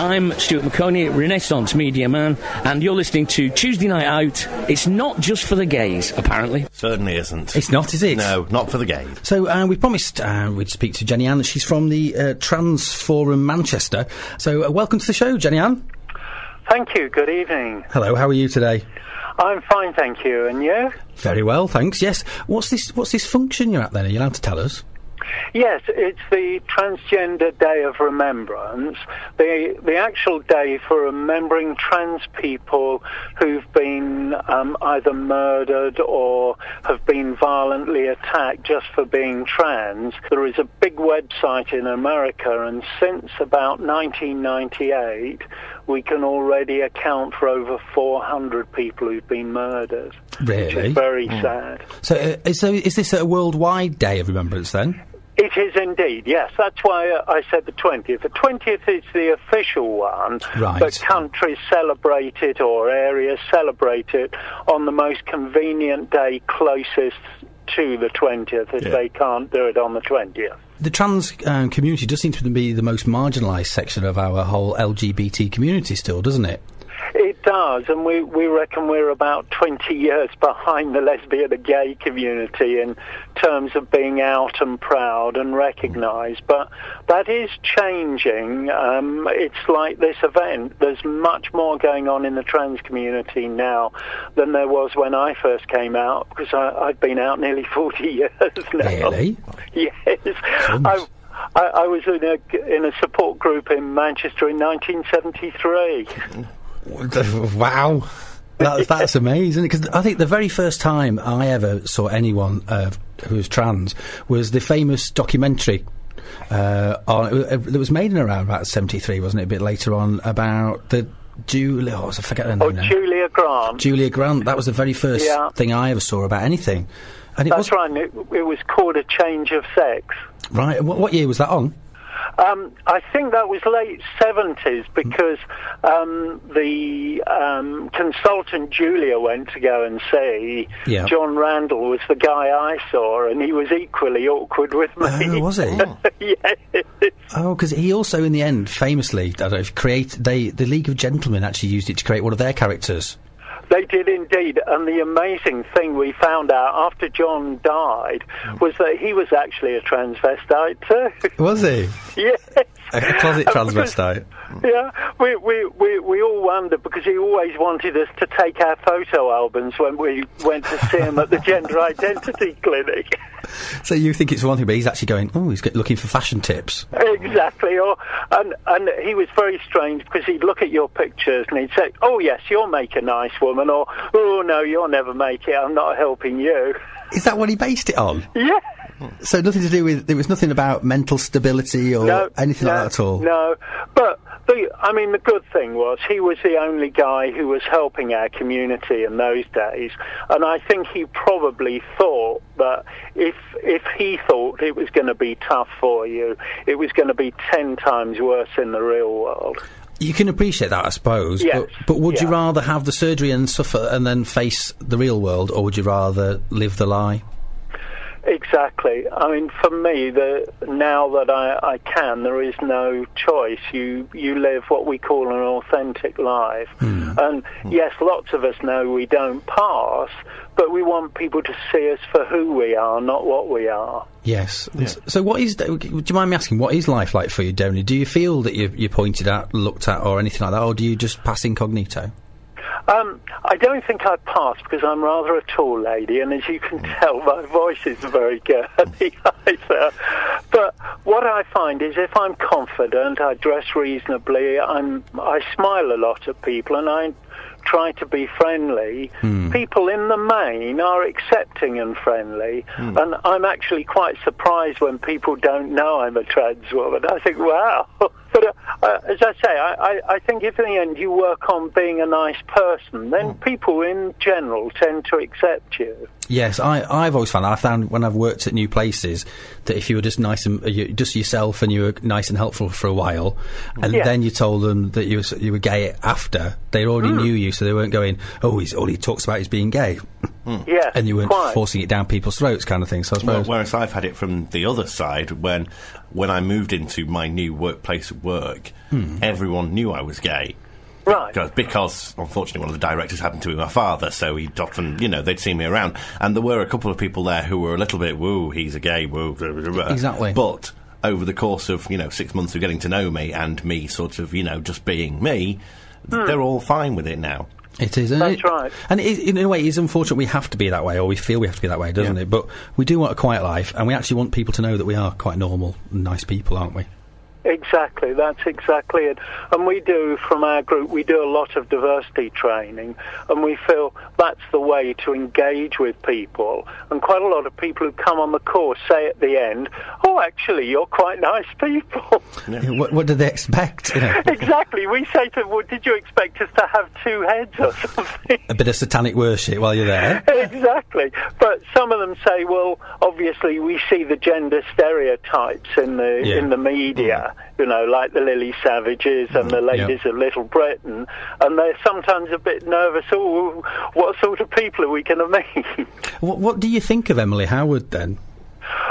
I'm Stuart McConey, Renaissance Media Man, and you're listening to Tuesday Night Out. It's not just for the gays, apparently. Certainly isn't. It's not, is it? No, not for the gays. So we promised we'd speak to Jenny Ann. She's from the Trans Forum Manchester. So welcome to the show, Jenny Ann. Thank you. Good evening. Hello, how are you today? I'm fine, thank you. And you? Very well, thanks. Yes. What's this function you're at then? Are you allowed to tell us? Yes, it's the Transgender Day of Remembrance, the actual day for remembering trans people who've been either murdered or have been violently attacked just for being trans. There is a big website in America, and since about 1998, we can already account for over 400 people who've been murdered. Really? Which is very sad. So is this a worldwide day of remembrance then? It is indeed, yes. That's why I said the 20th. The 20th is the official one, right. But countries celebrate it, or areas celebrate it, on the most convenient day closest to the 20th, if they can't do it on the 20th. The trans community does seem to be the most marginalised section of our whole LGBT community still, doesn't it? It does, and we reckon we're about 20 years behind the lesbian and gay community in terms of being out and proud and recognised. But that is changing. It's like this event. There's much more going on in the trans community now than there was when I first came out, because I've been out nearly 40 years now. Really? Yes. I was in a support group in Manchester in 1973. Wow, that's amazing. Because I think the very first time I ever saw anyone who was trans was the famous documentary that was made in around about 73, wasn't it? A bit later on, about the I forget her name now. Julia Grant. Julia Grant. That was the very first thing I ever saw about anything. And that's right. It was called A Change of Sex. Right. What year was that on? I think that was late 70s, because the consultant Julia went to go and see, John Randall was the guy I saw, and he was equally awkward with me. Oh, was he? Yes. Oh, because he also, in the end, famously, I don't know, the League of Gentlemen actually used it to create one of their characters. They did indeed, and the amazing thing we found out after John died was that he was actually a transvestite too. Was he? Yes. A closet transvestite. Yeah, we all wondered, because he always wanted us to take our photo albums when we went to see him at the gender identity clinic. So you think it's one thing, but he's actually going, he's looking for fashion tips. Exactly, and he was very strange, because he'd look at your pictures and he'd say, oh yes, you'll make a nice woman, or, oh no, you'll never make it, I'm not helping you. Is that what he based it on? Yeah. So nothing to do with, there was nothing about mental stability or anything like that at all? No, but the good thing was he was the only guy who was helping our community in those days, and I think he probably thought that if he thought it was going to be tough for you, it was going to be 10 times worse in the real world. You can appreciate that, I suppose, yes. but would you rather have the surgery and suffer and then face the real world, or would you rather live the lie? Exactly. I mean, for me, now that I can, there is no choice. You live what we call an authentic life. And yes, lots of us know we don't pass, but we want people to see us for who we are, not what we are. Yes. Yeah. So do you mind me asking, what is life like for you, Donny? Do you feel that you're pointed at, looked at, or anything like that, or do you just pass incognito? I don't think I pass, because I'm rather a tall lady, and as you can tell, my voice is very girly either. But what I find is, if I'm confident, I dress reasonably, I smile a lot at people, and I try to be friendly, people in the main are accepting and friendly, and I'm actually quite surprised when people don't know I'm a trans woman. I think, wow. But as I say, I think if in the end you work on being a nice person, then people in general tend to accept you. Yes, I've always found when I've worked at new places that if you were just nice and just yourself and you were nice and helpful for a while, and then you told them that you were gay after, they already knew you, so they weren't going, oh, all he talks about is being gay. Yeah, and you weren't forcing it down people's throats, kind of thing. So I suppose. Whereas I've had it from the other side when I moved into my new workplace of work, everyone knew I was gay. Right. Because, unfortunately, one of the directors happened to be my father, so he'd often, they'd see me around. And there were a couple of people there who were a little bit, woo, he's a gay, woo. Exactly. But over the course of, 6 months of getting to know me and me sort of, just being me, they're all fine with it now. It is, isn't it? That's right. And in a way, it is unfortunate we have to be that way, or we feel we have to be that way, doesn't it? But we do want a quiet life, and we actually want people to know that we are quite normal, nice people, aren't we? Exactly, that's exactly it. And we do, from our group, we do a lot of diversity training, and we feel that's the way to engage with people. And quite a lot of people who come on the course say at the end, oh, actually, you're quite nice people. Yeah. What did they expect? Exactly. We say to them, well, did you expect us to have two heads or something? A bit of satanic worship while you're there. Exactly. But some of them say, well, obviously we see the gender stereotypes in the media. Like the Lily Savages and the ladies of Little Britain, and they're sometimes a bit nervous. Oh, what sort of people are we going to meet? What do you think of Emily Howard, then?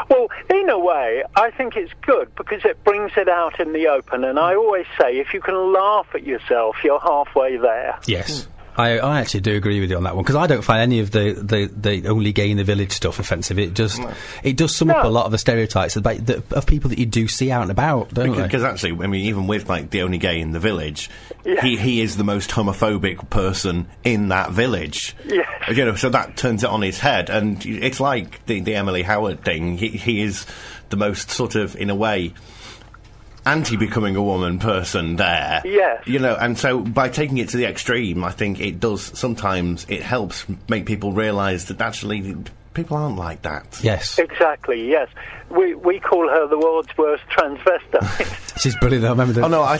Well, in a way, I think it's good because it brings it out in the open, and I always say, if you can laugh at yourself, you're halfway there. Yes. I actually do agree with you on that one, because I don't find any of the only gay in the village stuff offensive. It does sum up a lot of the stereotypes of people that you do see out and about, don't they? Because actually, I mean, even with the only gay in the village, he is the most homophobic person in that village. Yeah. So that turns it on its head, and it's like the Emily Howard thing. He is the most sort of, in a way, anti-becoming a woman person there. Yes. And so by taking it to the extreme, I think it helps make people realise that actually people aren't like that. Yes. Exactly, yes. We call her the world's worst transvestite. She's brilliant, I remember that. Oh, no, I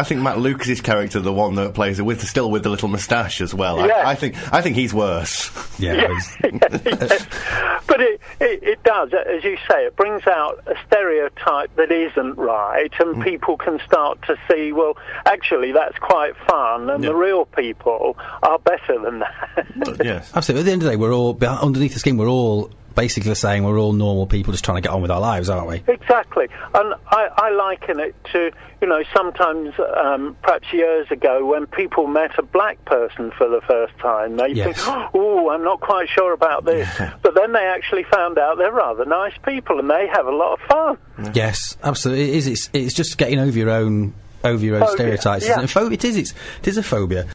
think Matt Lucas's character, the one that plays her, still with the little moustache as well. Yes. I think he's worse. Yeah. Yes. But it does, as you say, it brings out a stereotype that isn't right, and people can start to see, well, actually, that's quite fun, and the real people are better than that. Yes. Absolutely. At the end of the day, we're all, underneath the skin, we're all basically saying we're all normal people just trying to get on with our lives, aren't we? Exactly. And I liken it to, sometimes, perhaps years ago, when people met a black person for the first time, they think, oh, I'm not quite sure about this. But then they actually found out they're rather nice people, and they have a lot of fun. Yes, absolutely. It's just getting over your own stereotypes. Yeah. It is a phobia.